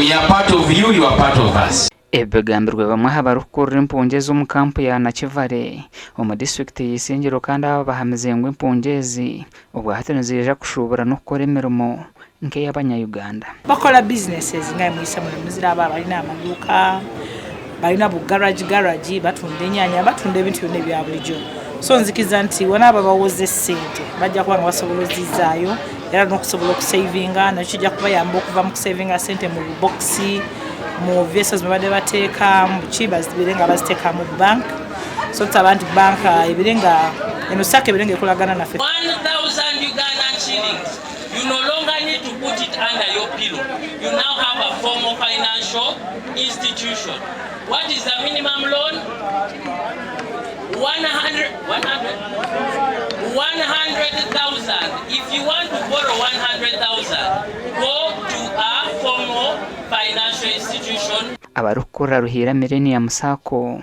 We are part of you, you are part of us. Ebegambirwe bamwe habarukurira impungezi mu kampu ya Nakivale mu district y'Isingiro kandi abahamize ngo impungezi ubwo hatanizije kushobora no gukora imirimo nke y'abanyayuganda bakola businesses nga mwisa mu muzira balina amaduka balina bu garage batunda enyanya batunda ebintu byonna bya bulijjo so nzikiza nti wanaba bawoze sente bajja kuba basobolozizaayo era n'okusobola okusavinga nakyo kijja kubayamba okuva mu kusavinga sente mu boxi mu vessels mabade bateeka mu chibas birenga baziteeka mu bank so abantu bank ibirenga eno sake birenga ekolagana na 1,000 Ugandan shillings. You no longer need to put it under your pillow. You now have a formal financial institution. What is the minimum loan? 100,000. If you want to borrow 100,000, go to a formal financial institution. Abarukura ruhira Millennium Sacco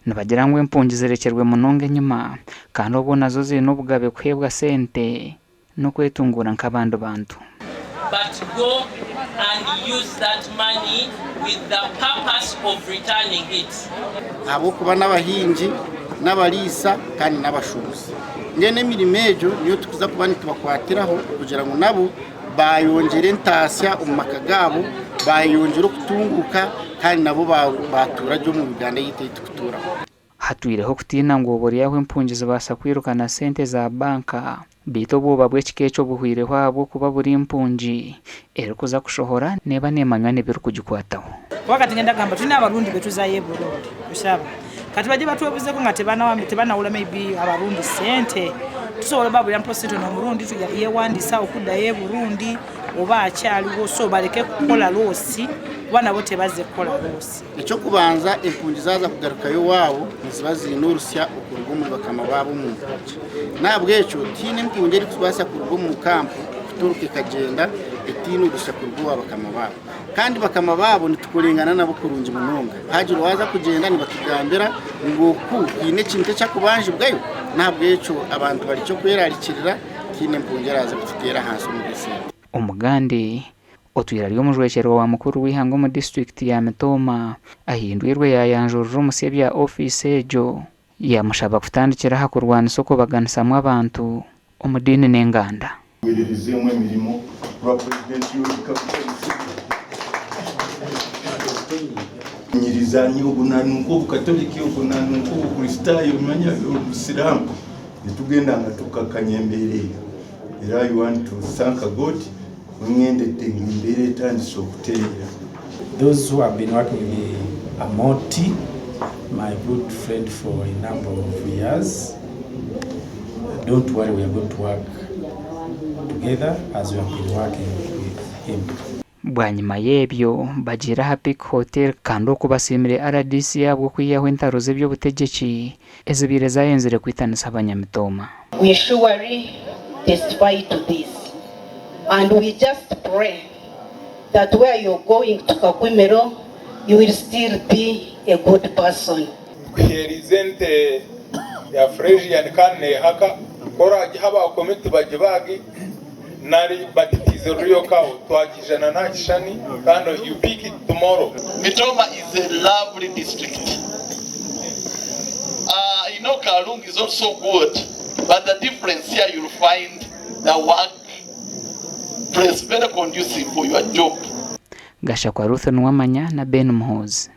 nabagira ngo impungi zerekerwe munonge nyuma kandi obo nazo ziri n'obugabe kwebwa sente no kwetungura nk'abandi bantu. But go and use that money with the purpose of returning it. Abo kuba n'abahingi n'abalisa kandi n'abashubuzi ngene mirimejo niyo tukuza kuba nitubakwatiraho kugira ngo nabo bayongere ntasya umaka gabo bayongera kutunguka kandi nabo batura ryo mu Uganda yiteye kutura Hatuireho kutina ngo boriyaho impungizi basa kwirukana sente za banka bito boba bw'ekikecho buhwireho abo kuba buri impungi ero kuza kushohora neba nemanywa nebiru kugikwataho wakati ngenda gamba tuna abarundi betuzaye Burundi ushaba kati baje batubuze ko ngate bana ula maybe abarundi sente tusobola babulya mposito no Burundi tujya yewandisa okuda ye Burundi oba akyaliwo so baleke kukola losi bana bote baze kola losi icyo kubanza impungi zaza kugaruka yo wabo nzibazi n'urusya ukurugo mu bakama babo mu mpugi nabwecho tine impungi ari kubasa kurugo mu kampu turuke kagenda etino rusya kurugo abakama babo kandi bakama babo nitukurengana nabo kurungi munonga hajiro waza kugenda nibatugambira ngo ku ine kinte cyakubanje bwayo nabwecho abantu bari cyo kwerarikirira kine impungi araza kutera hasi mu gisi Umugande otwira ryo mujwekero wa mukuru w'ihango mu district ya Mitoma ahindwirwe yayanjururu musebya office ejo yamushaba kutandikira hakurwana isoko baganisamwe abantu umudini n'enganda wererizemwe mirimo wa president nyirizanyi ubunanuko bukatoliki ubunanuko ukristayo manya Islam nitugenda ngatukakanyembere era I want to thank God. Those who have been working with Amoti, my good friend for a number of years, don't worry, we are going to work together as we have been working with him. Bwanyuma yebyo bagira Happy Hotel kandi okubasimire RDC yabwo kwiyaho entaro z'ebyo butegeki ezibire zayenzere kwitanisa abanyamitoma. We surely testify to this. And we just pray that where you're going to Kakwimero, you will still be a good person. Represente ya Fresian Kane haka kora haba komite bajibagi nari batikize Rio Cow twagijana na kishani kando you pick it tomorrow. Mitoma is a lovely district. You know Karung is also good, but the difference here you'll find the work is very conducive for your job. Gasha kwa Ruth Nwamanya na Ben Mhozi.